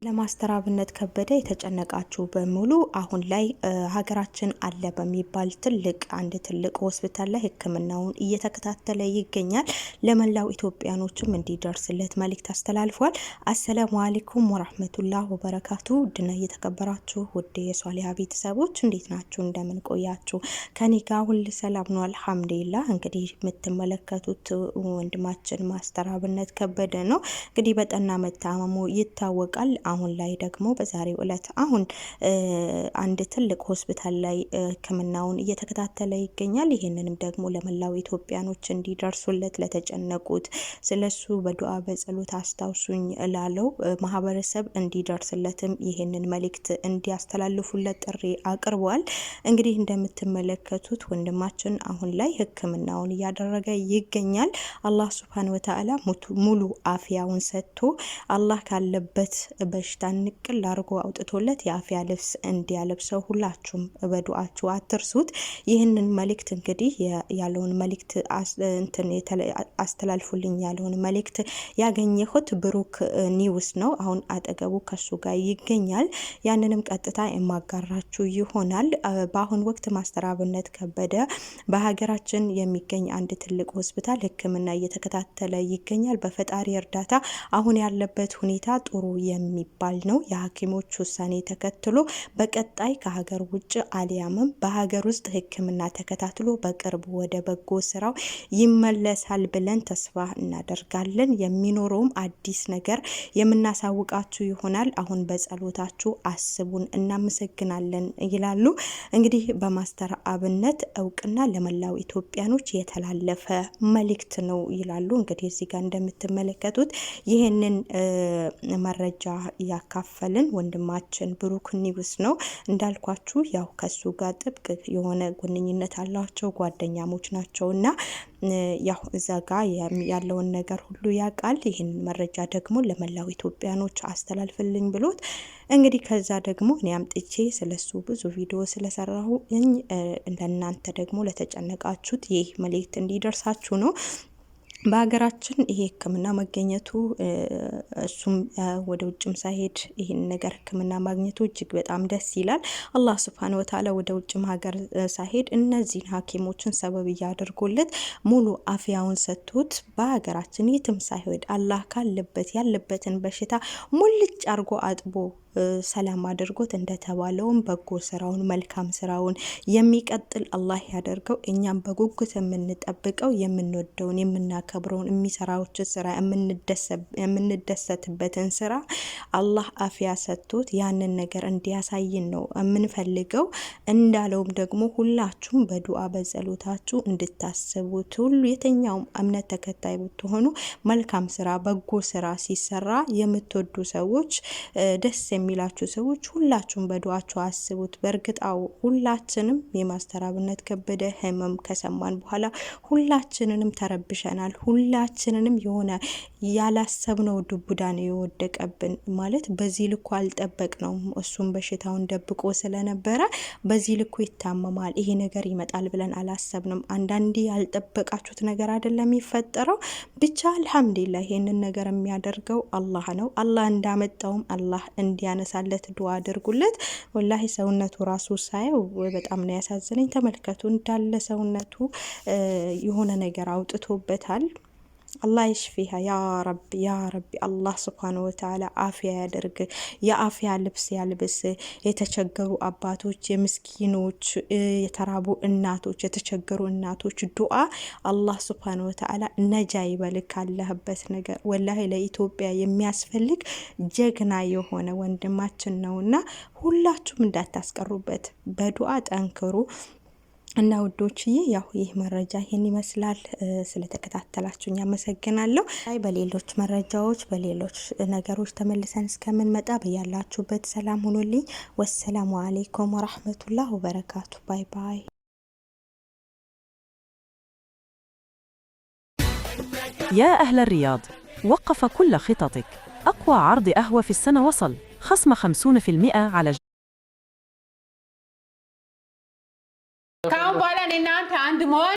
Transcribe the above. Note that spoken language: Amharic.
ለማስተር አብነት ከበደ የተጨነቃችሁ በሙሉ አሁን ላይ ሀገራችን አለ በሚባል ትልቅ ሆስፒታል ላይ ሕክምናውን እየተከታተለ ይገኛል። ለመላው ኢትዮጵያኖችም እንዲደርስለት መልእክት አስተላልፏል። አሰላሙ አለይኩም ወራህመቱላህ ወበረካቱ። ድና እየተከበራችሁ ውድ የሷሊሃ ቤተሰቦች እንዴት ናችሁ? እንደምን ቆያችሁ? ከኔ ጋር ሁሉ ሰላም ነው አልሐምዱሊላህ። እንግዲህ የምትመለከቱት ወንድማችን ማስተር አብነት ከበደ ነው። እንግዲህ በጠና መታመሙ ይታወቃል። አሁን ላይ ደግሞ በዛሬው ዕለት አንድ ትልቅ ሆስፒታል ላይ ሕክምናውን እየተከታተለ ይገኛል። ይሄንንም ደግሞ ለመላው ኢትዮጵያኖች እንዲደርሱለት ለተጨነቁት ስለሱ በዱዓ በጸሎት አስታውሱኝ ላለው ማህበረሰብ እንዲደርስለትም ይሄንን መልእክት እንዲያስተላልፉለት ጥሪ አቅርቧል። እንግዲህ እንደምትመለከቱት ወንድማችን አሁን ላይ ሕክምናውን እያደረገ ይገኛል። አላህ ሱብሃነሁ ወተዓላ ሙሉ አፍያውን ሰጥቶ አላህ ካለበት በሽታ ንቅል አድርጎ አውጥቶለት የአፍያ ልብስ እንዲያለብሰው ሁላችሁም በዱዓችሁ አትርሱት። ይህንን መልእክት እንግዲህ ያለውን መልእክት አስተላልፉልኝ ያለውን መልእክት ያገኘሁት ብሩክ ኒውስ ነው። አሁን አጠገቡ ከሱ ጋር ይገኛል። ያንንም ቀጥታ የማጋራችሁ ይሆናል። በአሁን ወቅት ማስተር አብነት ከበደ በሀገራችን የሚገኝ አንድ ትልቅ ሆስፒታል ሕክምና እየተከታተለ ይገኛል። በፈጣሪ እርዳታ አሁን ያለበት ሁኔታ ጥሩ የሚባል ነው። የሐኪሞች ውሳኔ ተከትሎ በቀጣይ ከሀገር ውጭ አሊያምም በሀገር ውስጥ ሕክምና ተከታትሎ በቅርብ ወደ በጎ ስራው ይመለሳል ብለን ተስፋ እናደርጋለን። የሚኖረውም አዲስ ነገር የምናሳውቃችሁ ይሆናል። አሁን በጸሎታችሁ አስቡን፣ እናመሰግናለን ይላሉ። እንግዲህ በማስተር አብነት እውቅና ለመላው ኢትዮጵያኖች የተላለፈ መልእክት ነው ይላሉ። እንግዲህ እዚህ ጋር እንደምትመለከቱት ይህንን መረጃ ያካፈልን ወንድማችን ብሩክ ኒውስ ነው። እንዳልኳችሁ ያው ከሱ ጋር ጥብቅ የሆነ ግንኙነት አላቸው፣ ጓደኛሞች ናቸውና ያው እዛ ጋር ያለውን ነገር ሁሉ ያውቃል። ይህን መረጃ ደግሞ ለመላው ኢትዮጵያኖች አስተላልፍልኝ ብሎት እንግዲህ ከዛ ደግሞ እኔ አምጥቼ ስለሱ ብዙ ቪዲዮ ስለሰራሁ ለእናንተ ደግሞ ለተጨነቃችሁት ይህ መልእክት እንዲደርሳችሁ ነው። በሀገራችን ይሄ ሕክምና መገኘቱ እሱም ወደ ውጭም ሳይሄድ ይሄን ነገር ሕክምና ማግኘቱ እጅግ በጣም ደስ ይላል። አላህ ሱብሃነሁ ወተዓላ ወደ ውጭም ሀገር ሳይሄድ እነዚህን ሐኪሞችን ሰበብ እያደርጉለት ሙሉ አፍያውን ሰጥቶት በሀገራችን የትም ሳይሄድ አላህ ካለበት ያለበትን በሽታ ሙልጭ አርጎ አጥቦ ሰላም አድርጎት እንደተባለውም በጎ ስራውን መልካም ስራውን የሚቀጥል አላህ ያደርገው። እኛም በጉጉት የምንጠብቀው የምንወደውን የምናከብረውን የሚሰራዎች ስራ የምንደሰትበትን ስራ አላህ አፍያ ሰጥቶት ያንን ነገር እንዲያሳይን ነው የምንፈልገው። እንዳለውም ደግሞ ሁላችሁም በዱዓ በጸሎታችሁ እንድታስቡት ሁሉ የትኛውም እምነት ተከታይ ብትሆኑ መልካም ስራ በጎ ስራ ሲሰራ የምትወዱ ሰዎች ደስ የሚላችሁ ሰዎች ሁላችሁም በዱዓችሁ አስቡት። በእርግጣው ሁላችንም የማስተር አብነት ከበደ ህመም ከሰማን በኋላ ሁላችንንም ተረብሸናል። ሁላችንንም የሆነ ያላሰብነው ዱብዳ ነው የወደቀብን። ማለት በዚህ ልኩ አልጠበቅነውም። እሱም በሽታውን ደብቆ ስለነበረ በዚህ ልኩ ይታመማል፣ ይሄ ነገር ይመጣል ብለን አላሰብንም። አንዳንዴ ያልጠበቃችሁት ነገር አይደለም የሚፈጠረው። ብቻ አልሐምዱሊላህ ይሄንን ነገር የሚያደርገው አላህ ነው። አላህ እንዳመጣውም አላህ እንዲያነሳለት ዱዓ አድርጉለት። ወላሂ ሰውነቱ ራሱ ሳየው በጣም ነው ያሳዝነኝ። ተመልከቱ፣ እንዳለ ሰውነቱ የሆነ ነገር አውጥቶበታል። አላህ ይሽፊሃ ያ ረቢ አላህ ሱብሃነሁ ወተዓላ አፍያ ያደርግ፣ የአፍያ ልብስ ያልብስ። የተቸገሩ አባቶች፣ የምስኪኖች የተራቡ እናቶች፣ የተቸገሩ እናቶች ዱዓ አላህ ሱብሃነሁ ወተዓላ ነጃ ይበልክ ካለህበት ነገር። ወላሂ ለኢትዮጵያ የሚያስፈልግ ጀግና የሆነ ወንድማችን ነውና ሁላችሁም እንዳታስቀሩበት፣ በዱዓ ጠንክሩ። እና ውዶችዬ ያው ይህ መረጃ ይሄን ይመስላል። ስለተከታተላችሁኝ አመሰግናለሁ። በሌሎች መረጃዎች በሌሎች ነገሮች ተመልሰን እስከምንመጣ በያላችሁበት ሰላም ሁኑልኝ። ወሰላሙ አለይኩም ወራህመቱላህ ወበረካቱ። ባይ ባይ። يا أهل الرياض، وقف كل خططك. أقوى عرض قهوة في السنة وصل، خصم 50% على ካሁን በኋላ እኔ እናንተ አንድ መሆን